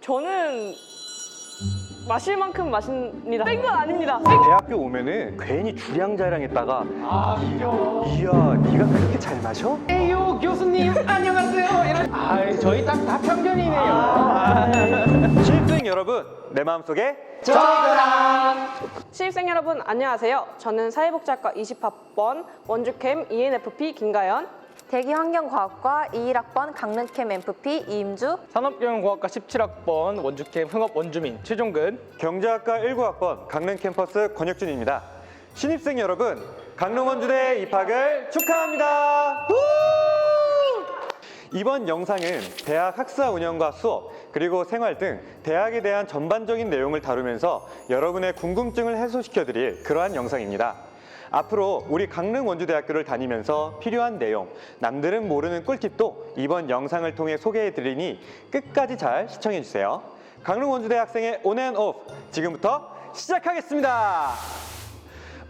저는 마실 만큼 마십니다. 뺀 건 아닙니다. 대학교 오면은 괜히 주량자량했다가 이야 네가 그렇게 잘 마셔? 에이요 교수님 안녕하세요. 저희 딱 다 편견이네요. 신입생 여러분 내 마음속에 신입생 여러분 안녕하세요. 저는 사회복지학과 20학번 원주캠 ENFP 김가연. 대기환경과학과 21학번 강릉캠 MFP 이임주. 산업경영공학과 17학번 원주캠 흥업 원주민 최종근. 경제학과 19학번 강릉 캠퍼스 권혁준입니다. 신입생 여러분 강릉 원주대 입학을 축하합니다. 이번 영상은 대학 학사 운영과 수업 그리고 생활 등 대학에 대한 전반적인 내용을 다루면서 여러분의 궁금증을 해소시켜드릴 그러한 영상입니다. 앞으로 우리 강릉 원주대학교를 다니면서 필요한 내용, 남들은 모르는 꿀팁도 이번 영상을 통해 소개해드리니 끝까지 잘 시청해주세요. 강릉 원주대 학생의 온앤오프 지금부터 시작하겠습니다.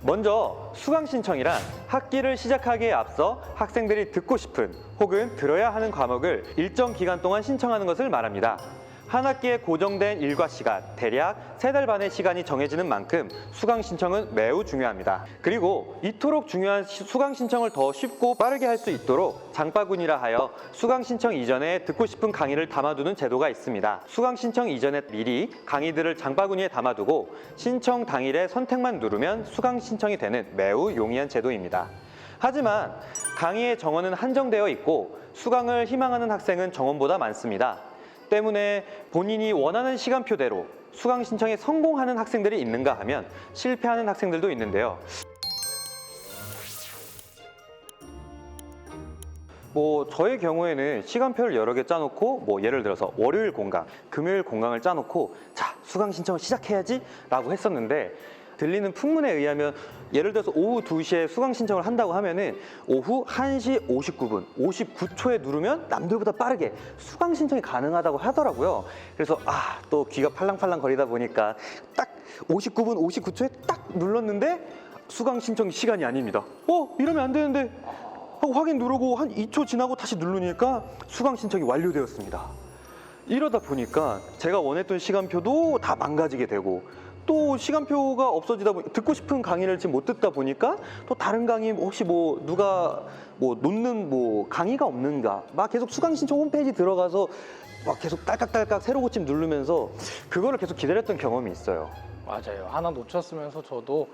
먼저 수강 신청이란 학기를 시작하기에 앞서 학생들이 듣고 싶은 혹은 들어야 하는 과목을 일정 기간 동안 신청하는 것을 말합니다. 한 학기에 고정된 일과 시간, 대략 3달 반의 시간이 정해지는 만큼 수강 신청은 매우 중요합니다. 그리고 이토록 중요한 수강 신청을 더 쉽고 빠르게 할 수 있도록 장바구니라 하여 수강 신청 이전에 듣고 싶은 강의를 담아두는 제도가 있습니다. 수강 신청 이전에 미리 강의들을 장바구니에 담아두고 신청 당일에 선택만 누르면 수강 신청이 되는 매우 용이한 제도입니다. 하지만 강의의 정원은 한정되어 있고 수강을 희망하는 학생은 정원보다 많습니다. 때문에 본인이 원하는 시간표대로 수강 신청에 성공하는 학생들이 있는가 하면 실패하는 학생들도 있는데요. 저의 경우에는 시간표를 여러 개 짜놓고 예를 들어서 월요일 공강, 금요일 공강을 짜놓고 자 수강 신청을 시작해야지 라고 했었는데 들리는 풍문에 의하면 예를 들어서 오후 2시에 수강 신청을 한다고 하면은 오후 1시 59분, 59초에 누르면 남들보다 빠르게 수강 신청이 가능하다고 하더라고요. 그래서 또 귀가 팔랑팔랑 거리다 보니까 딱 59분, 59초에 딱 눌렀는데 수강 신청 시간이 아닙니다. 이러면 안 되는데 하고 확인 누르고 한 2초 지나고 다시 누르니까 수강 신청이 완료되었습니다. 이러다 보니까 제가 원했던 시간표도 다 망가지게 되고 또 시간표가 없어지다 보니 듣고 싶은 강의를 지금 못 듣다 보니까 또 다른 강의 혹시 누가 놓는 강의가 없는가 막 계속 수강 신청 홈페이지 들어가서 막 계속 딸깍딸깍 새로 고침 누르면서 그거를 계속 기다렸던 경험이 있어요. 맞아요. 하나 놓쳤으면서 저도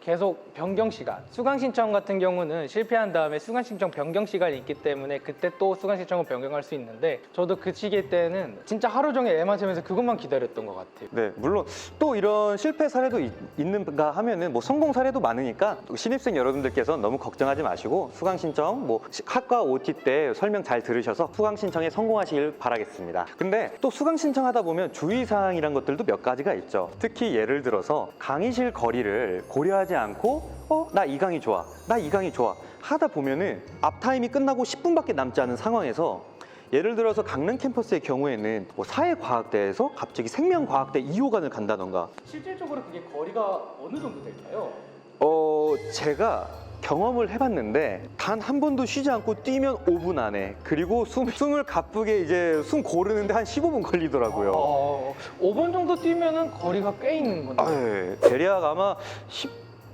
계속 변경 시간, 수강 신청 같은 경우는 실패한 다음에 수강 신청 변경 시간이 있기 때문에 그때 또 수강 신청을 변경할 수 있는데 저도 그 시기 때는 진짜 하루 종일 애만 재면서 그것만 기다렸던 것 같아요. 네, 물론 또 이런 실패 사례도 있는가 하면은 성공 사례도 많으니까 신입생 여러분들께서는 너무 걱정하지 마시고 수강 신청 학과 OT 때 설명 잘 들으셔서 수강 신청에 성공하시길 바라겠습니다. 근데 또 수강 신청하다 보면 주의사항이란 것들도 몇 가지가 있죠. 특히 예를 들어서 강의실 거리를 고려하지 않고 나 이 강의 좋아, 나 이 강의 좋아 하다 보면은 앞타임이 끝나고 10분밖에 남지 않은 상황에서 예를 들어서 강릉 캠퍼스의 경우에는 사회과학대에서 갑자기 생명과학대 2호관을 간다던가 실질적으로 그게 거리가 어느 정도 될까요? 제가 경험을 해봤는데 단 한 번도 쉬지 않고 뛰면 5분 안에 그리고 숨을 가쁘게 이제 숨 고르는데 한 15분 걸리더라고요. 5분 정도 뛰면은 거리가 꽤 있는 건데. 대략 아마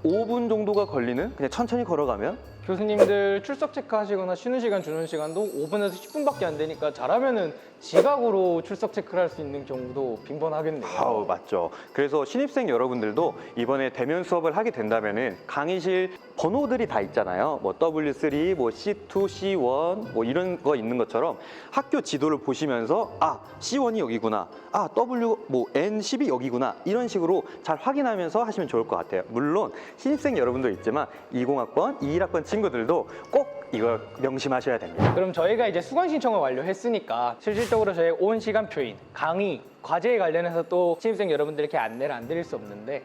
15분 정도가 걸리는 그냥 천천히 걸어가면 교수님들 출석 체크하시거나 쉬는 시간 주는 시간도 5분에서 10분밖에 안 되니까 잘하면은 지각으로 출석 체크를 할 수 있는 경우도 빈번하겠네요. 맞죠. 그래서 신입생 여러분들도 이번에 대면 수업을 하게 된다면은 강의실 번호들이 다 있잖아요. W3, C2, C1 이런 거 있는 것처럼 학교 지도를 보시면서 C1이 여기구나, W N10이 여기구나 이런 식으로 잘 확인하면서 하시면 좋을 것 같아요. 물론 신입생 여러분도 있지만 20학번, 21학번 친구들도 꼭 이거 명심하셔야 됩니다. 그럼 저희가 이제 수강 신청을 완료했으니까 실질적으로 저희 온 시간표인 강의, 과제에 관련해서 또 신입생 여러분들께 안내를 안 드릴 수 없는데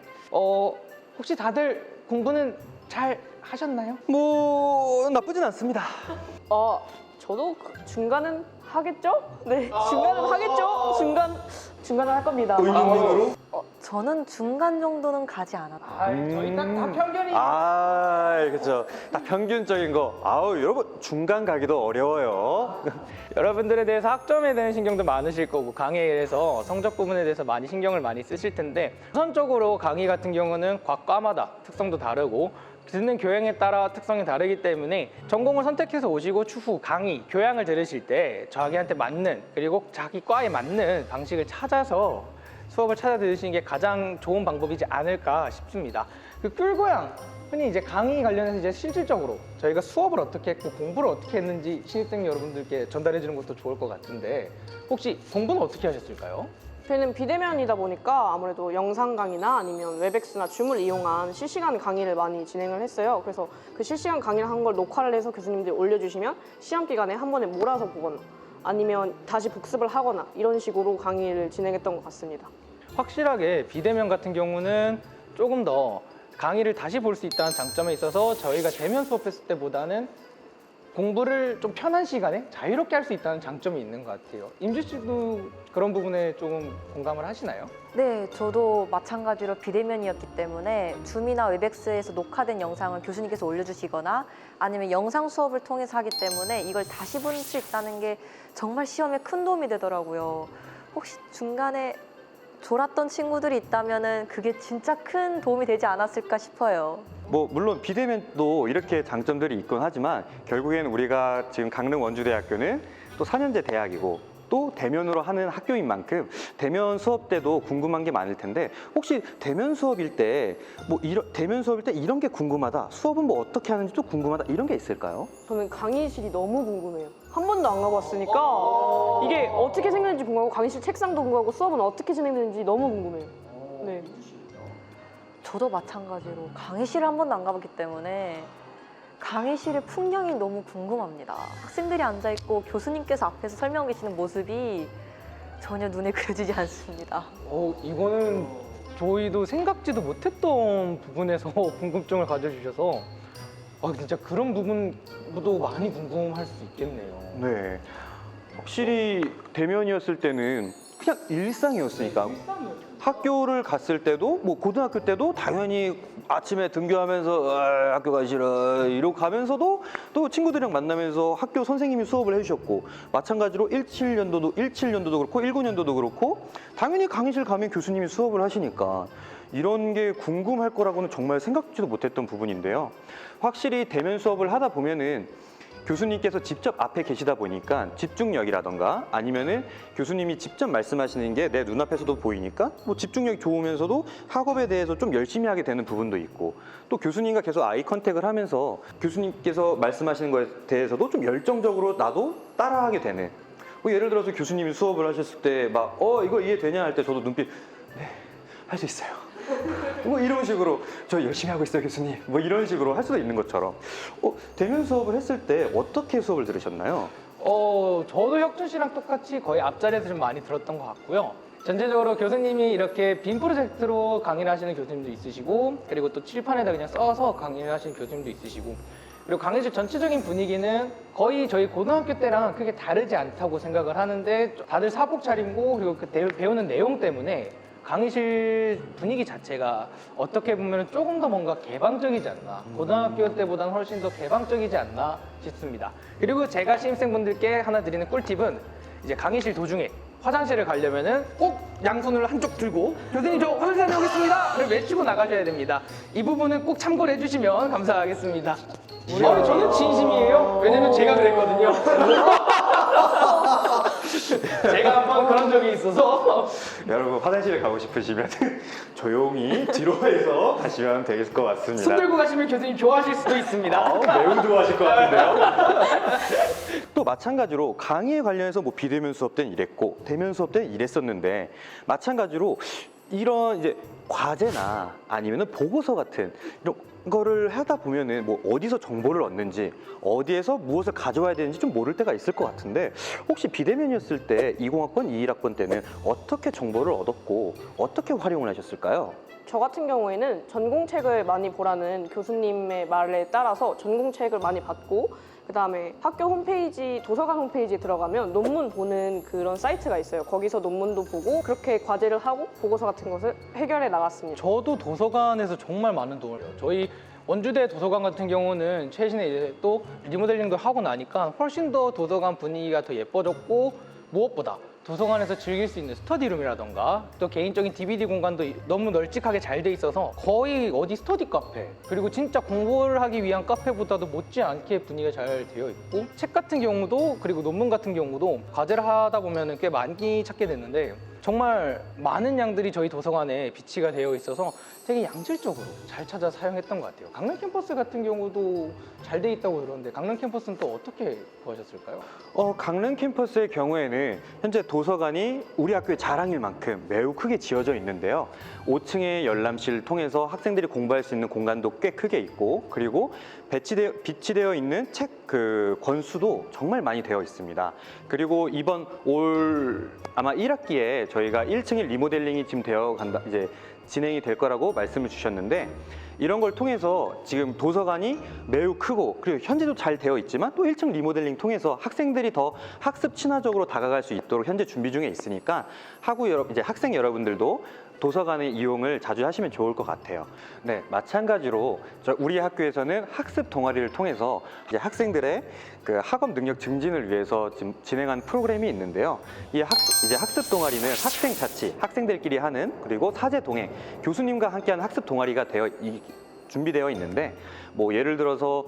혹시 다들 공부는 잘 하셨나요? 나쁘진 않습니다. 저도 중간은 하겠죠? 네, 중간은 하겠죠? 중간은 할 겁니다. 의문으로? 저는 중간 정도는 가지 않았다. 저희 다 편견이 그렇죠. 딱 평균적인 거. 아우, 여러분 중간 가기도 어려워요. 여러분들에 대해서 학점에 대한 신경도 많으실 거고 강의에서 성적 부분에 대해서 많이 신경을 많이 쓰실 텐데 우선적으로 강의 같은 경우는 각 과마다 특성도 다르고 듣는 교양에 따라 특성이 다르기 때문에 전공을 선택해서 오시고 추후 강의, 교양을 들으실 때 자기한테 맞는 그리고 자기 과에 맞는 방식을 찾아서 수업을 찾아 들으시는 게 가장 좋은 방법이지 않을까 싶습니다. 그 꿀고양 흔히 이제 강의 관련해서 이제 실질적으로 저희가 수업을 어떻게 했고 공부를 어떻게 했는지 신입생 여러분들께 전달해 주는 것도 좋을 것 같은데 혹시 공부는 어떻게 하셨을까요? 저희는 비대면이다 보니까 아무래도 영상 강의나 아니면 웹엑스나 줌을 이용한 실시간 강의를 많이 진행을 했어요. 그래서 그 실시간 강의를 한 걸 녹화를 해서 교수님들이 올려주시면 시험 기간에 한 번에 몰아서 보거나 아니면 다시 복습을 하거나 이런 식으로 강의를 진행했던 것 같습니다. 확실하게 비대면 같은 경우는 조금 더 강의를 다시 볼 수 있다는 장점에 있어서 저희가 대면 수업했을 때보다는 공부를 좀 편한 시간에 자유롭게 할 수 있다는 장점이 있는 것 같아요. 임주 씨도 그런 부분에 조금 공감을 하시나요? 네, 저도 마찬가지로 비대면이었기 때문에 줌이나 웹엑스에서 녹화된 영상을 교수님께서 올려주시거나 아니면 영상 수업을 통해서 하기 때문에 이걸 다시 볼 수 있다는 게 정말 시험에 큰 도움이 되더라고요. 혹시 중간에 졸았던 친구들이 있다면은 그게 진짜 큰 도움이 되지 않았을까 싶어요. 뭐 물론 비대면도 이렇게 장점들이 있곤 하지만 결국에는 우리가 지금 강릉 원주대학교는 또 4년제 대학이고 또 대면으로 하는 학교인 만큼 대면 수업 때도 궁금한 게 많을 텐데 혹시 대면 수업일 때 이런 게 궁금하다, 수업은 뭐 어떻게 하는지 또 궁금하다 이런 게 있을까요? 저는 강의실이 너무 궁금해요. 한 번도 안 가봤으니까 이게 어떻게 생겼는지 궁금하고 강의실 책상도 궁금하고 수업은 어떻게 진행되는지 너무 궁금해요. 네. 저도 마찬가지로 강의실을 한 번도 안 가봤기 때문에 강의실의 풍경이 너무 궁금합니다. 학생들이 앉아있고 교수님께서 앞에서 설명해 주시는 모습이 전혀 눈에 그려지지 않습니다. 이거는 저희도 생각지도 못했던 부분에서 궁금증을 가져주셔서 진짜 그런 부분도 많이 궁금할 수 있겠네요. 네. 확실히 대면이었을 때는 그냥 일상이었으니까 학교를 갔을 때도 뭐 고등학교 때도 당연히 아침에 등교하면서 학교 가기 싫어 이러고 가면서도 또 친구들이랑 만나면서 학교 선생님이 수업을 해주셨고 마찬가지로 17년도도 그렇고 19년도도 그렇고 당연히 강의실 가면 교수님이 수업을 하시니까 이런 게 궁금할 거라고는 정말 생각지도 못했던 부분인데요. 확실히 대면 수업을 하다 보면은 교수님께서 직접 앞에 계시다 보니까 집중력이라던가 아니면은 교수님이 직접 말씀하시는 게 내 눈앞에서도 보이니까 뭐 집중력이 좋으면서도 학업에 대해서 좀 열심히 하게 되는 부분도 있고 또 교수님과 계속 아이 컨택을 하면서 교수님께서 말씀하시는 거에 대해서도 좀 열정적으로 나도 따라하게 되는 뭐 예를 들어서 교수님이 수업을 하셨을 때 막 이거 이해되냐 할 때 저도 눈빛 네, 할 수 있어요. 뭐 이런 식으로 저 열심히 하고 있어요 교수님 뭐 이런 식으로 할 수도 있는 것처럼 대면 수업을 했을 때 어떻게 수업을 들으셨나요? 저도 혁준 씨랑 똑같이 거의 앞자리에서 좀 많이 들었던 것 같고요. 전체적으로 교수님이 이렇게 빔 프로젝트로 강의를 하시는 교수님도 있으시고 그리고 또 칠판에다 그냥 써서 강의를 하시는 교수님도 있으시고 그리고 강의실 전체적인 분위기는 거의 저희 고등학교 때랑 크게 다르지 않다고 생각을 하는데 다들 사복 차림고 그리고 그 배우는 내용 때문에 강의실 분위기 자체가 어떻게 보면 조금 더 뭔가 개방적이지 않나 고등학교 때보다는 훨씬 더 개방적이지 않나 싶습니다. 그리고 제가 신입생분들께 하나 드리는 꿀팁은 이제 강의실 도중에 화장실을 가려면은 꼭 양손을 한쪽 들고 교수님 저 화장실 다녀오겠습니다 를 외치고 나가셔야 됩니다. 이 부분은 꼭 참고를 해주시면 감사하겠습니다. 저는 진심이에요. 왜냐면 제가 그랬거든요. 제가 한번 그런 적이 있어서 여러분 화장실에 가고 싶으시면 조용히 뒤로해서 가시면 되겠을 것 같습니다. 손 들고 가시면 교수님 좋아하실 수도 있습니다. 매우 좋아하실 것 같은데요. 또 마찬가지로 강의에 관련해서 뭐 비대면 수업 때는 이랬고 대면 수업 때는 이랬었는데 마찬가지로 이런 이제 과제나 아니면은 보고서 같은 이런 거를 하다 보면은 뭐 어디서 정보를 얻는지 어디에서 무엇을 가져와야 되는지 좀 모를 때가 있을 것 같은데 혹시 비대면이었을 때 20학번, 21학번 때는 어떻게 정보를 얻었고 어떻게 활용을 하셨을까요? 저 같은 경우에는 전공책을 많이 보라는 교수님의 말에 따라서 전공책을 많이 받고 그다음에 학교 홈페이지, 도서관 홈페이지에 들어가면 논문 보는 그런 사이트가 있어요. 거기서 논문도 보고 그렇게 과제를 하고 보고서 같은 것을 해결해 나갔습니다. 저도 도서관에서 정말 많은 도움을 줘요. 저희 원주대 도서관 같은 경우는 최신에 이제 또 리모델링도 하고 나니까 훨씬 더 도서관 분위기가 더 예뻐졌고 무엇보다 도서관에서 즐길 수 있는 스터디룸이라던가 또 개인적인 DVD 공간도 너무 널찍하게 잘 돼 있어서 거의 어디 스터디 카페 그리고 진짜 공부를 하기 위한 카페보다도 못지않게 분위기가 잘 되어 있고 책 같은 경우도 그리고 논문 같은 경우도 과제를 하다 보면 꽤 많이 찾게 되는데 정말 많은 양들이 저희 도서관에 비치가 되어 있어서 되게 양질적으로 잘 찾아 사용했던 것 같아요. 강릉 캠퍼스 같은 경우도 잘 돼 있다고 들었는데 강릉 캠퍼스는 또 어떻게 구하셨을까요? 강릉 캠퍼스의 경우에는 현재 도서관이 우리 학교의 자랑일 만큼 매우 크게 지어져 있는데요. 5층의 열람실을 통해서 학생들이 공부할 수 있는 공간도 꽤 크게 있고 그리고 비치되어 있는 책 그 권수도 정말 많이 되어 있습니다. 그리고 이번 올 아마 1학기에 저희가 1층의 리모델링이 지금 되어 간다 이제 진행이 될 거라고 말씀을 주셨는데 이런 걸 통해서 지금 도서관이 매우 크고 그리고 현재도 잘 되어 있지만 또 1층 리모델링 통해서 학생들이 더 학습 친화적으로 다가갈 수 있도록 현재 준비 중에 있으니까 이제 학생 여러분들도 도서관의 이용을 자주 하시면 좋을 것 같아요. 네, 마찬가지로 우리 학교에서는 학습 동아리를 통해서 이제 학생들의 그 학업 능력 증진을 위해서 지금 진행한 프로그램이 있는데요. 이제 학습 동아리는 학생 자치, 학생들끼리 하는 그리고 사제 동행, 교수님과 함께하는 학습 동아리가 준비되어 있는데 뭐 예를 들어서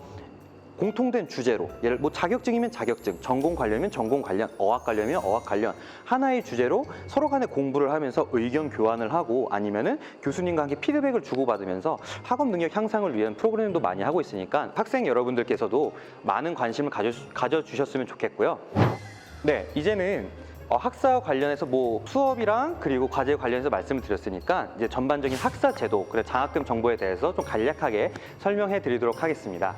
공통된 주제로 뭐 자격증이면 자격증, 전공 관련이면 전공 관련, 어학 관련이면 어학 관련 하나의 주제로 서로 간에 공부를 하면서 의견 교환을 하고 아니면은 교수님과 함께 피드백을 주고받으면서 학업 능력 향상을 위한 프로그램도 많이 하고 있으니까 학생 여러분들께서도 많은 관심을 가져주셨으면 좋겠고요. 네, 이제는 학사 관련해서 뭐 수업이랑 그리고 과제 관련해서 말씀을 드렸으니까 이제 전반적인 학사 제도, 그리고 장학금 정보에 대해서 좀 간략하게 설명해 드리도록 하겠습니다.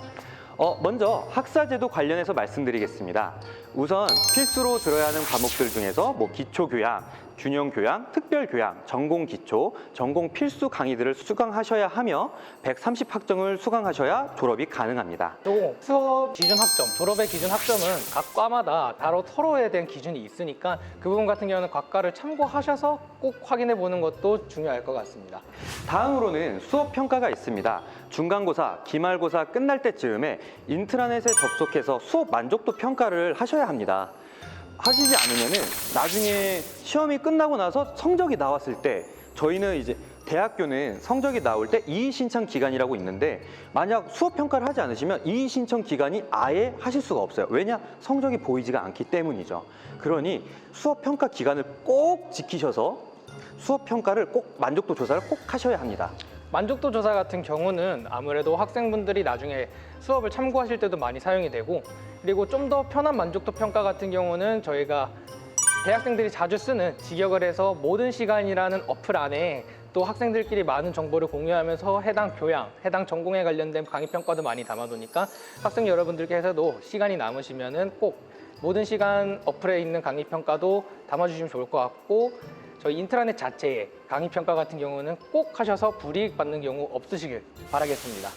먼저 학사제도 관련해서 말씀드리겠습니다. 우선 필수로 들어야 하는 과목들 중에서 뭐 기초교양, 균형교양, 특별교양, 전공기초, 전공필수 강의들을 수강하셔야 하며 130학점을 수강하셔야 졸업이 가능합니다. 또 수업 기준 학점, 졸업의 기준 학점은 각 과마다 서로에 대한 기준이 있으니까 그 부분 같은 경우는 각 과를 참고하셔서 꼭 확인해 보는 것도 중요할 것 같습니다. 다음으로는 수업 평가가 있습니다. 중간고사, 기말고사 끝날 때쯤에 인트라넷에 접속해서 수업 만족도 평가를 하셔야 합니다. 하시지 않으면은 나중에 시험이 끝나고 나서 성적이 나왔을 때 저희는 이제 대학교는 성적이 나올 때 이의 신청 기간이라고 있는데 만약 수업 평가를 하지 않으시면 이의 신청 기간이 아예 하실 수가 없어요. 왜냐? 성적이 보이지가 않기 때문이죠. 그러니 수업 평가 기간을 꼭 지키셔서 수업 평가를 꼭 만족도 조사를 꼭 하셔야 합니다. 만족도 조사 같은 경우는 아무래도 학생분들이 나중에 수업을 참고하실 때도 많이 사용이 되고 그리고 좀 더 편한 만족도 평가 같은 경우는 저희가 대학생들이 자주 쓰는 직역을 해서 모든 시간이라는 어플 안에 또 학생들끼리 많은 정보를 공유하면서 해당 교양, 해당 전공에 관련된 강의 평가도 많이 담아두니까 학생 여러분들께서도 시간이 남으시면은 꼭 모든 시간 어플에 있는 강의 평가도 담아주시면 좋을 것 같고 저희 인트라넷 자체에 강의 평가 같은 경우는 꼭 하셔서 불이익 받는 경우 없으시길 바라겠습니다.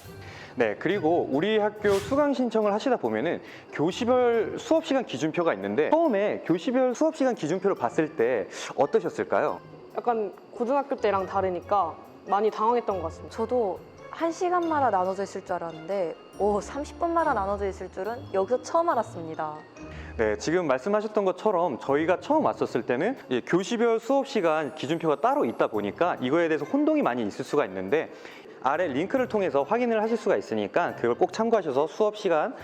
네, 그리고 우리 학교 수강 신청을 하시다 보면은 교시별 수업 시간 기준표가 있는데 처음에 교시별 수업 시간 기준표를 봤을 때 어떠셨을까요? 약간 고등학교 때랑 다르니까 많이 당황했던 것 같습니다. 저도 1시간마다 나눠져 있을 줄 알았는데 30분마다 나눠져 있을 줄은 여기서 처음 알았습니다. 네, 지금 말씀하셨던 것처럼 저희가 처음 왔었을 때는 교시별 수업 시간 기준표가 따로 있다 보니까 이거에 대해서 혼동이 많이 있을 수가 있는데 아래 링크를 통해서 확인을 하실 수가 있으니까 그걸 꼭 참고하셔서 수업 시간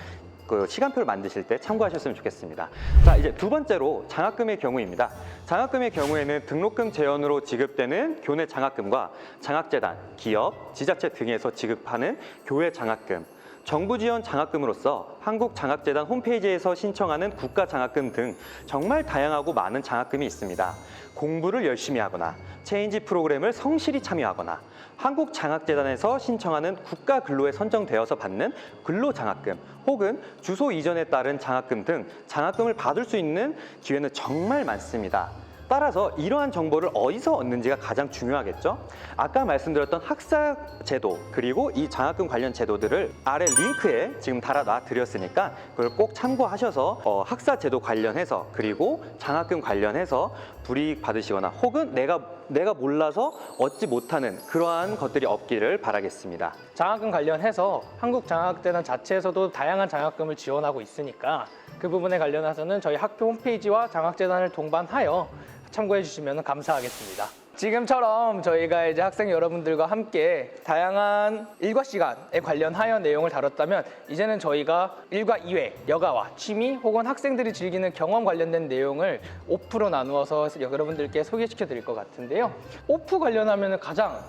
시간표를 만드실 때 참고하셨으면 좋겠습니다. 자, 이제 두 번째로 장학금의 경우입니다. 장학금의 경우에는 등록금 재원으로 지급되는 교내 장학금과 장학재단, 기업, 지자체 등에서 지급하는 교외 장학금, 정부 지원 장학금으로서 한국장학재단 홈페이지에서 신청하는 국가장학금 등 정말 다양하고 많은 장학금이 있습니다. 공부를 열심히 하거나 체인지 프로그램을 성실히 참여하거나 한국장학재단에서 신청하는 국가근로에 선정되어서 받는 근로장학금 혹은 주소 이전에 따른 장학금 등 장학금을 받을 수 있는 기회는 정말 많습니다. 따라서 이러한 정보를 어디서 얻는지가 가장 중요하겠죠. 아까 말씀드렸던 학사 제도 그리고 이 장학금 관련 제도들을 아래 링크에 지금 달아놔 드렸으니까 그걸 꼭 참고하셔서 학사 제도 관련해서 그리고 장학금 관련해서 불이익 받으시거나 혹은 내가 몰라서 얻지 못하는 그러한 것들이 없기를 바라겠습니다. 장학금 관련해서 한국장학재단 자체에서도 다양한 장학금을 지원하고 있으니까 그 부분에 관련해서는 저희 학교 홈페이지와 장학재단을 동반하여 참고해 주시면 감사하겠습니다. 지금처럼 저희가 이제 학생 여러분들과 함께 다양한 일과 시간에 관련하여 내용을 다뤘다면 이제는 저희가 일과 이외, 여가와 취미 혹은 학생들이 즐기는 경험 관련된 내용을 오프로 나누어서 여러분들께 소개시켜 드릴 것 같은데요. 오프 관련하면 가장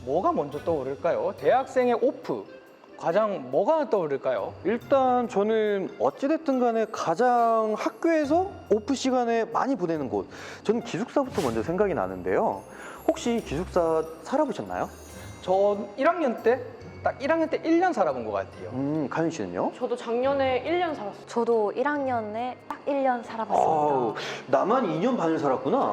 뭐가 먼저 떠오를까요? 대학생의 오프 가장 뭐가 떠오를까요? 일단 저는 어찌됐든 간에 가장 학교에서 오프 시간에 많이 보내는 곳, 저는 기숙사부터 먼저 생각이 나는데요. 혹시 기숙사 살아보셨나요? 저 1학년 때 딱 1학년 때 1년 살아본 것 같아요. 가윤 씨는요? 저도 작년에 1년 살았어요. 저도 1학년에 딱 1년 살아봤습니다. 아우, 나만 2년 반을 살았구나.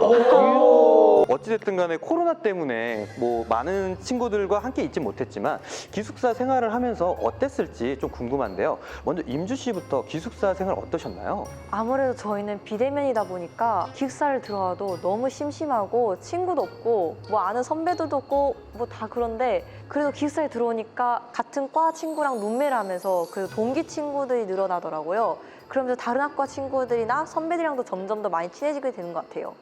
어찌됐든 간에 코로나 때문에 뭐 많은 친구들과 함께 있지 못했지만 기숙사 생활을 하면서 어땠을지 좀 궁금한데요. 먼저 임주 씨부터 기숙사 생활 어떠셨나요? 아무래도 저희는 비대면이다 보니까 기숙사를 들어와도 너무 심심하고 친구도 없고 뭐 아는 선배들도 없고 뭐 다 그런데 그래도 기숙사에 들어오니까 같은 과 친구랑 룸메를 하면서 그 동기 친구들이 늘어나더라고요. 그러면서 다른 학과 친구들이나 선배들이랑도 점점 더 많이 친해지게 되는 것 같아요.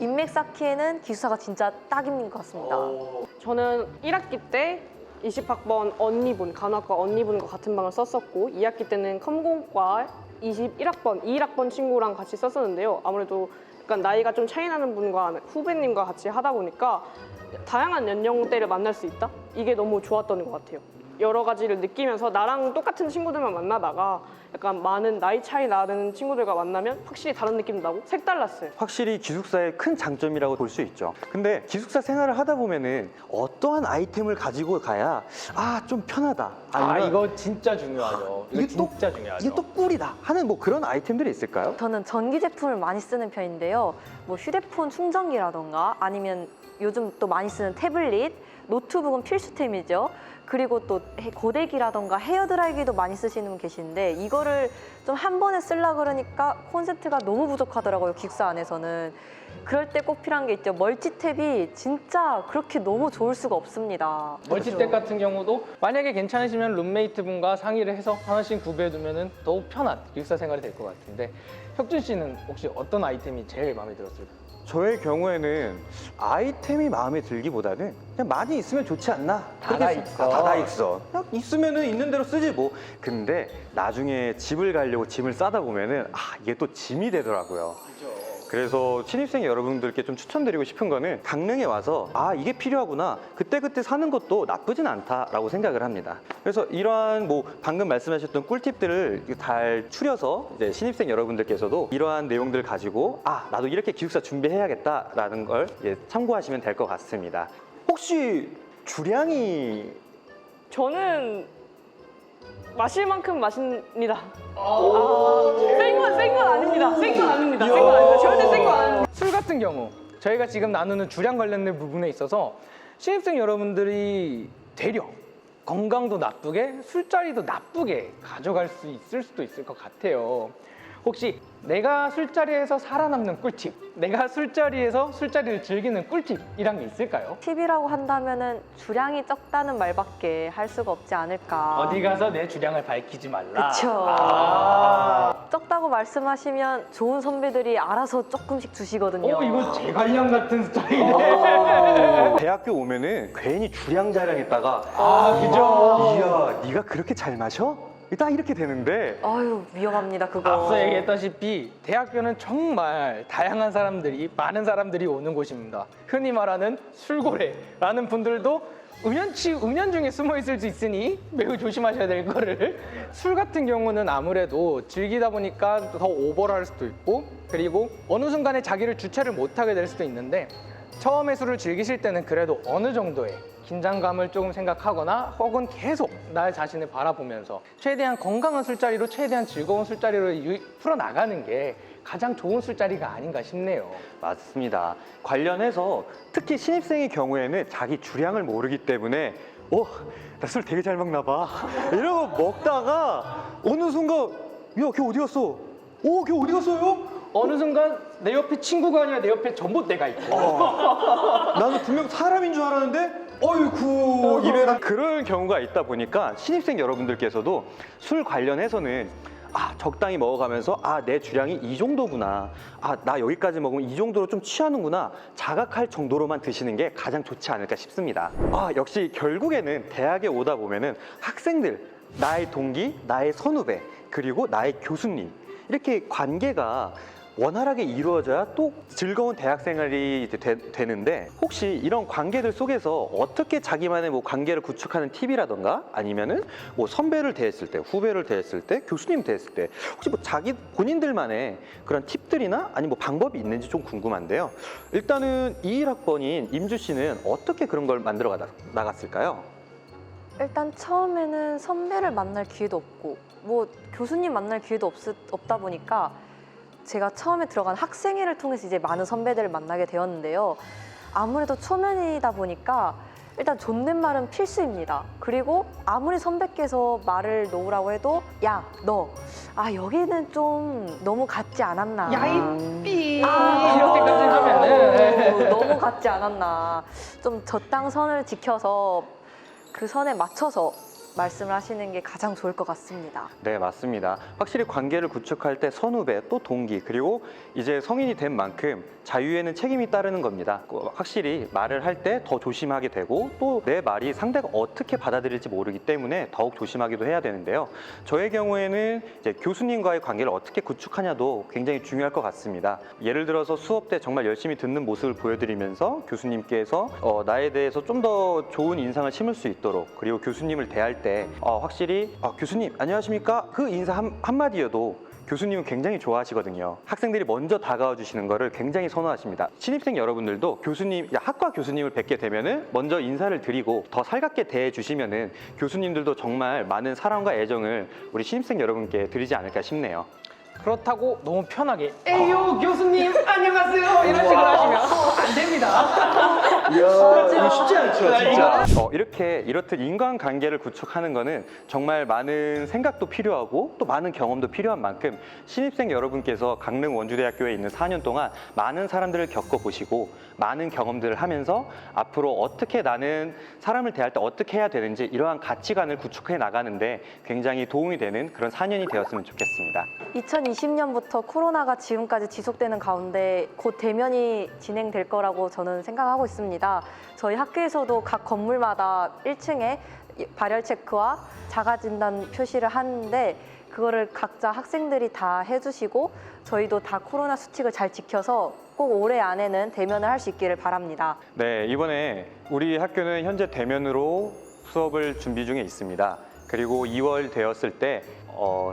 인맥 쌓기에는 기숙사가 진짜 딱인 것 같습니다. 저는 1학기 때 20학번 언니분, 간호학과 언니분과 같은 방을 썼었고 2학기 때는 컴공과 21학번, 21학번 친구랑 같이 썼었는데요. 아무래도 약간 나이가 좀 차이 나는 분과 후배님과 같이 하다 보니까 다양한 연령대를 만날 수 있다? 이게 너무 좋았던 것 같아요. 여러 가지를 느끼면서 나랑 똑같은 친구들만 만나다가 약간 많은 나이 차이 나는 친구들과 만나면 확실히 다른 느낌 나고 색달랐어요. 확실히 기숙사의 큰 장점이라고 볼 수 있죠. 근데 기숙사 생활을 하다 보면은 어떠한 아이템을 가지고 가야 좀 편하다. 이거 진짜 중요하죠. 이거 진짜 중요하죠. 이게 또 꿀이다 하는 뭐 그런 아이템들이 있을까요? 저는 전기 제품을 많이 쓰는 편인데요. 뭐 휴대폰 충전기라던가 아니면 요즘 또 많이 쓰는 태블릿, 노트북은 필수템이죠. 그리고 또 고데기라던가 헤어드라이기도 많이 쓰시는 분 계시는데 이거를 좀 한 번에 쓰려고 그러니까 콘센트가 너무 부족하더라고요, 기숙사 안에서는. 그럴 때 꼭 필요한 게 있죠. 멀티탭이 진짜 그렇게 너무 좋을 수가 없습니다. 멀티탭 같은 경우도 만약에 괜찮으시면 룸메이트 분과 상의를 해서 하나씩 구비해두면 더욱 편한 기숙사 생활이 될 것 같은데 혁준 씨는 혹시 어떤 아이템이 제일 마음에 들었을까요? 저의 경우에는 아이템이 마음에 들기보다는 그냥 많이 있으면 좋지 않나? 다 있어. 다 있어. 그냥 있으면은 있는 대로 쓰지 뭐. 근데 나중에 집을 가려고 짐을 싸다 보면은 이게 또 짐이 되더라고요. 그래서 신입생 여러분들께 좀 추천드리고 싶은 거는 강릉에 와서 이게 필요하구나, 그때그때 사는 것도 나쁘진 않다라고 생각을 합니다. 그래서 이러한 뭐 방금 말씀하셨던 꿀팁들을 잘 추려서 이제 신입생 여러분들께서도 이러한 내용들 가지고 나도 이렇게 기숙사 준비해야겠다라는 걸 참고하시면 될 것 같습니다. 혹시 주량이 저는 마실 만큼 마십니다. 센 건 아닙니다. 센 건 아닙니다. 절대 센 건 아닙니다. 술 같은 경우 저희가 지금 나누는 주량 관련된 부분에 있어서 신입생 여러분들이 되려 건강도 나쁘게 술자리도 나쁘게 가져갈 수 있을 수도 있을 것 같아요. 혹시 내가 술자리에서 살아남는 꿀팁, 내가 술자리에서 술자리를 즐기는 꿀팁이란 게 있을까요? 팁이라고 한다면은 주량이 적다는 말밖에 할 수가 없지 않을까. 어디 가서 내 주량을 밝히지 말라. 그쵸. 적다고 말씀하시면 좋은 선배들이 알아서 조금씩 주시거든요. 이거 제갈량 같은 스타일이네. 대학교 오면은 괜히 주량 자랑했다가 그죠. 이야, 네가 그렇게 잘 마셔? 딱 이렇게 되는데 아유, 위험합니다, 그거. 앞서 얘기했다시피 대학교는 정말 다양한 사람들이, 많은 사람들이 오는 곳입니다. 흔히 말하는 술고래라는 분들도 은연중에 숨어 있을 수 있으니 매우 조심하셔야 될 거를. 술 같은 경우는 아무래도 즐기다 보니까 더 오버를 할 수도 있고, 그리고 어느 순간에 자기를 주체를 못하게 될 수도 있는데, 처음에 술을 즐기실 때는 그래도 어느 정도의 긴장감을 조금 생각하거나 혹은 계속 나 자신을 바라보면서 최대한 건강한 술자리로, 최대한 즐거운 술자리로 풀어나가는 게 가장 좋은 술자리가 아닌가 싶네요. 맞습니다. 관련해서 특히 신입생의 경우에는 자기 주량을 모르기 때문에 나 술 되게 잘 먹나 봐. 이러고 먹다가 어느 순간 야, 걔 어디 갔어? 걔 어디 갔어요? 어느 순간 내 옆에 친구가 아니라 내 옆에 전봇대가 있고 나는 분명 사람인 줄 알았는데 어이구 이래라 그런 경우가 있다 보니까 신입생 여러분들께서도 술 관련해서는 적당히 먹어가면서 내 주량이 이 정도구나, 나 여기까지 먹으면 이 정도로 좀 취하는구나 자각할 정도로만 드시는 게 가장 좋지 않을까 싶습니다. 역시 결국에는 대학에 오다 보면은 학생들, 나의 동기, 나의 선후배, 그리고 나의 교수님 이렇게 관계가 원활하게 이루어져야 또 즐거운 대학 생활이 이제 되는데 혹시 이런 관계들 속에서 어떻게 자기만의 뭐 관계를 구축하는 팁이라던가 아니면은 뭐 선배를 대했을 때, 후배를 대했을 때, 교수님 대했을 때 혹시 뭐 자기 본인들만의 그런 팁들이나 아니면 뭐 방법이 있는지 좀 궁금한데요. 일단은 21학번인 임주 씨는 어떻게 그런 걸 만들어 나갔을까요? 일단 처음에는 선배를 만날 기회도 없고 뭐 교수님 만날 기회도 없다 보니까 제가 처음에 들어간 학생회를 통해서 이제 많은 선배들을 만나게 되었는데요. 아무래도 초면이다 보니까 일단 존댓말은 필수입니다. 그리고 아무리 선배께서 말을 놓으라고 해도 야, 너, 여기는 좀 너무 같지 않았나. 야이삐 아, 이렇게까지 하면은 너무 같지 않았나. 좀 적당선을 지켜서 그 선에 맞춰서 말씀을 하시는 게 가장 좋을 것 같습니다. 네, 맞습니다. 확실히 관계를 구축할 때 선후배, 또 동기, 그리고 이제 성인이 된 만큼 자유에는 책임이 따르는 겁니다. 확실히 말을 할 때 더 조심하게 되고 또 내 말이 상대가 어떻게 받아들일지 모르기 때문에 더욱 조심하기도 해야 되는데요. 저의 경우에는 이제 교수님과의 관계를 어떻게 구축하냐도 굉장히 중요할 것 같습니다. 예를 들어서 수업 때 정말 열심히 듣는 모습을 보여드리면서 교수님께서 나에 대해서 좀 더 좋은 인상을 심을 수 있도록 그리고 교수님을 대할 때 확실히 교수님 안녕하십니까? 그 인사 한마디여도 교수님은 굉장히 좋아하시거든요. 학생들이 먼저 다가와 주시는 거를 굉장히 선호하십니다. 신입생 여러분들도 학과 교수님을 뵙게 되면은 먼저 인사를 드리고 더 살갑게 대해 주시면은 교수님들도 정말 많은 사랑과 애정을 우리 신입생 여러분께 드리지 않을까 싶네요. 그렇다고 너무 편하게 에이요 교수님 안녕하세요 이런 식으로 하시면 안 됩니다. 이거 쉽지 않죠, 진짜. 이렇듯 인간관계를 구축하는 거는 정말 많은 생각도 필요하고 또 많은 경험도 필요한 만큼 신입생 여러분께서 강릉 원주대학교에 있는 4년 동안 많은 사람들을 겪어보시고 많은 경험들을 하면서 앞으로 어떻게 나는 사람을 대할 때 어떻게 해야 되는지 이러한 가치관을 구축해 나가는데 굉장히 도움이 되는 그런 4년이 되었으면 좋겠습니다. 2020년부터 코로나가 지금까지 지속되는 가운데 곧 대면이 진행될 거라고 저는 생각하고 있습니다. 저희 학교에서도 각 건물마다 1층에 발열 체크와 자가 진단 표시를 하는데 그거를 각자 학생들이 다 해주시고 저희도 다 코로나 수칙을 잘 지켜서 꼭 올해 안에는 대면을 할 수 있기를 바랍니다. 네, 이번에 우리 학교는 현재 대면으로 수업을 준비 중에 있습니다. 그리고 2월 되었을 때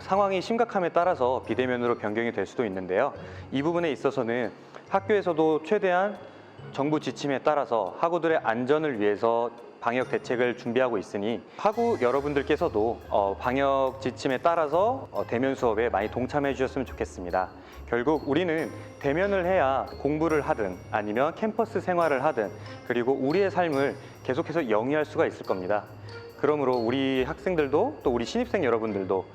상황이 심각함에 따라서 비대면으로 변경이 될 수도 있는데요. 이 부분에 있어서는 학교에서도 최대한 정부 지침에 따라서 학우들의 안전을 위해서 방역 대책을 준비하고 있으니 학우 여러분들께서도 방역 지침에 따라서 대면 수업에 많이 동참해 주셨으면 좋겠습니다. 결국 우리는 대면을 해야 공부를 하든 아니면 캠퍼스 생활을 하든 그리고 우리의 삶을 계속해서 영위할 수가 있을 겁니다. 그러므로 우리 학생들도 또 우리 신입생 여러분들도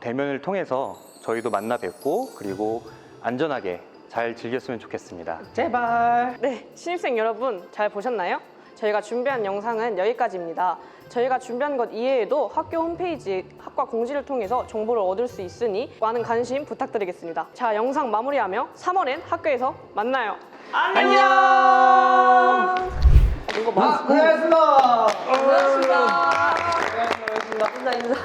대면을 통해서 저희도 만나 뵙고 그리고 안전하게 잘 즐겼으면 좋겠습니다. 제발. 네, 신입생 여러분 잘 보셨나요? 저희가 준비한 영상은 여기까지입니다. 저희가 준비한 것 이외에도 학교 홈페이지 학과 공지를 통해서 정보를 얻을 수 있으니 많은 관심 부탁드리겠습니다. 자, 영상 마무리하며 3월엔 학교에서 만나요. 안녕! 고생하셨습니다. 인사.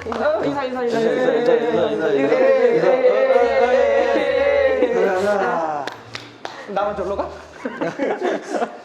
나만 절로 가?